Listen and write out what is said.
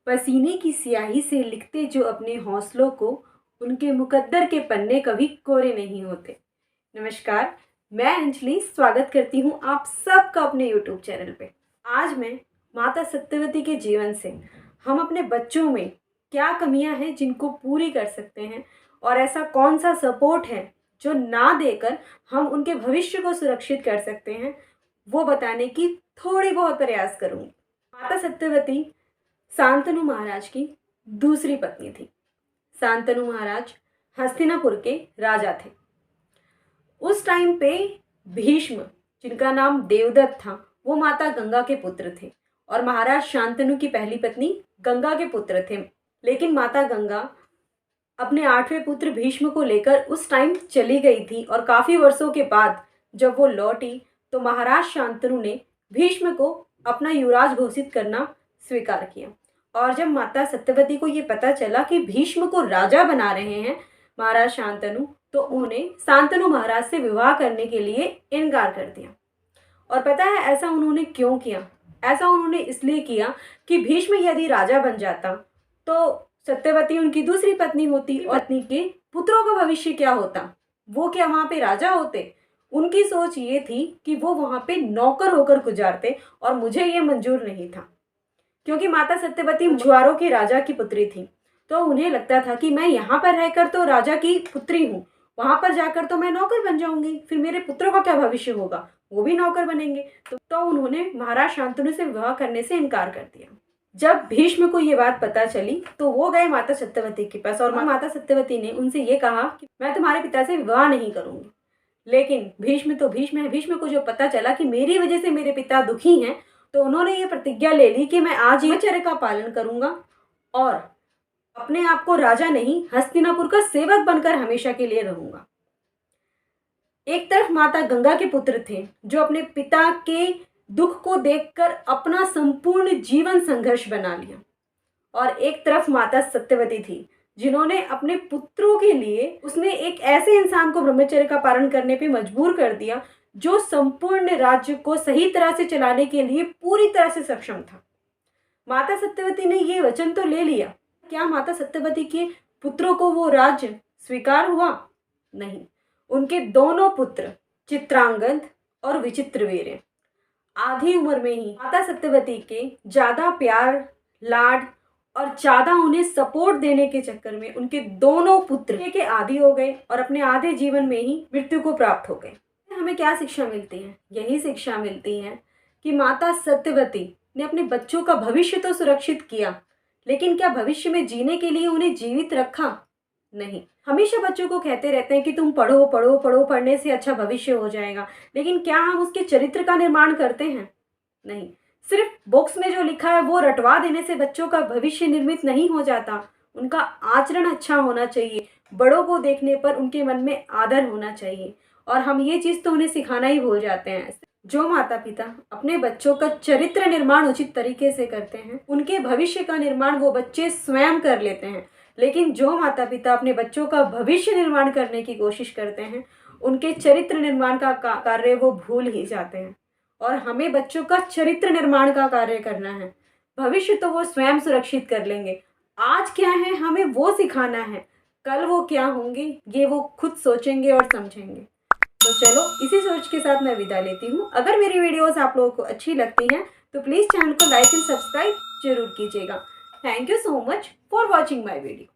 पसीने की स्याही से लिखते जो अपने हौसलों को, उनके मुकद्दर के पन्ने कभी कोरे नहीं होते। नमस्कार, मैं अंजलि स्वागत करती हूँ आप सबका अपने यूट्यूब चैनल पे। आज मैं माता सत्यवती के जीवन से हम अपने बच्चों में क्या कमियां हैं जिनको पूरी कर सकते हैं और ऐसा कौन सा सपोर्ट है जो ना देकर हम उनके भविष्य को सुरक्षित कर सकते हैं, वो बताने की थोड़ी बहुत प्रयास करूँगी। माता सत्यवती शांतनु महाराज की दूसरी पत्नी थी। शांतनु महाराज हस्तिनापुर के राजा थे। उस टाइम पे भीष्म, जिनका नाम देवदत्त था, वो माता गंगा के पुत्र थे और महाराज शांतनु की पहली पत्नी गंगा के पुत्र थे। लेकिन माता गंगा अपने 8वें पुत्र भीष्म को लेकर उस टाइम चली गई थी और काफ़ी वर्षों के बाद जब वो लौटी तो महाराज शांतनु ने भीष्म को अपना युवराज घोषित करना स्वीकार किया। और जब माता सत्यवती को ये पता चला कि भीष्म को राजा बना रहे हैं महाराज शांतनु, तो उन्हें शांतनु महाराज से विवाह करने के लिए इनकार कर दिया। और पता है ऐसा उन्होंने क्यों किया? ऐसा उन्होंने इसलिए किया कि भीष्म यदि राजा बन जाता तो सत्यवती उनकी दूसरी पत्नी होती और पत्नी के पुत्रों का भविष्य क्या होता? वो क्या वहाँ पे राजा होते? उनकी सोच ये थी कि वो वहाँ पे नौकर होकर गुजारते और मुझे ये मंजूर नहीं था, क्योंकि माता सत्यवती मछुआरों के राजा की पुत्री थी। तो उन्हें लगता था कि मैं यहाँ पर रहकर तो राजा की पुत्री हूँ, वहाँ पर जाकर तो मैं नौकर बन जाऊंगी, फिर मेरे पुत्रों का क्या भविष्य होगा? वो भी नौकर बनेंगे। तो उन्होंने महाराज शांतनु से विवाह करने से इनकार कर दिया। जब भीष्म को ये बात पता चली तो वो गए माता सत्यवती के पास और माता सत्यवती ने उनसे ये कहा कि मैं तुम्हारे पिता से विवाह नहीं करूंगी। लेकिन भीष्म तो भीष्म है। भीष्म को जो पता चला कि मेरी वजह से मेरे पिता दुखी हैं, तो उन्होंने ये प्रतिज्ञा ले ली कि मैं आज ब्रह्मचर्य का पालन करूंगा और अपने आप को राजा नहीं, हस्तिनापुर का सेवक बनकर हमेशा के लिए रहूंगा। एक तरफ माता गंगा के पुत्र थे जो अपने पिता के दुख को देखकर अपना संपूर्ण जीवन संघर्ष बना लिया, और एक तरफ माता सत्यवती थी जिन्होंने अपने पुत्रों के लिए उसने एक ऐसे इंसान को ब्रह्मचर्य का पालन करने पे मजबूर कर दिया जो संपूर्ण राज्य को सही तरह से चलाने के लिए पूरी तरह से सक्षम था। माता सत्यवती ने ये वचन तो ले लिया, क्या माता सत्यवती के पुत्रों को वो राज्य स्वीकार हुआ? नहीं। उनके दोनों पुत्र चित्रांगद और विचित्रवीर्य आधी उम्र में ही माता सत्यवती के ज़्यादा प्यार, लाड और ज़्यादा उन्हें सपोर्ट देने के चक्कर में उनके दोनों पुत्र के आदी हो गए और अपने आधे जीवन में ही मृत्यु को प्राप्त हो गए। हमें क्या शिक्षा मिलती है? यही शिक्षा मिलती है कि माता सत्यवती ने अपने बच्चों का भविष्य तो सुरक्षित किया, लेकिन क्या भविष्य में जीने के लिए उन्हें जीवित रखा? नहीं। हमेशा बच्चों को कहते रहते हैं कि तुम पढ़ो पढ़ो पढ़ो, पढ़ने से अच्छा भविष्य हो जाएगा, लेकिन क्या हम उसके चरित्र का निर्माण करते हैं? नहीं। सिर्फ बुक्स में जो लिखा है वो रटवा देने से बच्चों का भविष्य निर्मित नहीं हो जाता। उनका आचरण अच्छा होना चाहिए, बड़ों को देखने पर उनके मन में आदर होना चाहिए, और हम ये चीज़ तो उन्हें सिखाना ही भूल जाते हैं। जो माता पिता अपने बच्चों का चरित्र निर्माण उचित तरीके से करते हैं, उनके भविष्य का निर्माण वो बच्चे स्वयं कर लेते हैं। लेकिन जो माता पिता अपने बच्चों का भविष्य निर्माण करने की कोशिश करते हैं, उनके चरित्र निर्माण का कार्य वो भूल ही जाते हैं। और हमें बच्चों का चरित्र निर्माण का कार्य करना है। भविष्य तो वो स्वयं सुरक्षित कर लेंगे। आज क्या है हमें वो सिखाना है, कल वो क्या होंगे ये वो खुद सोचेंगे और समझेंगे। तो चलो, इसी सोच के साथ मैं विदा लेती हूँ। अगर मेरी वीडियोस आप लोगों को अच्छी लगती हैं तो प्लीज़ चैनल को लाइक एंड सब्सक्राइब जरूर कीजिएगा। Thank you so much for watching my video.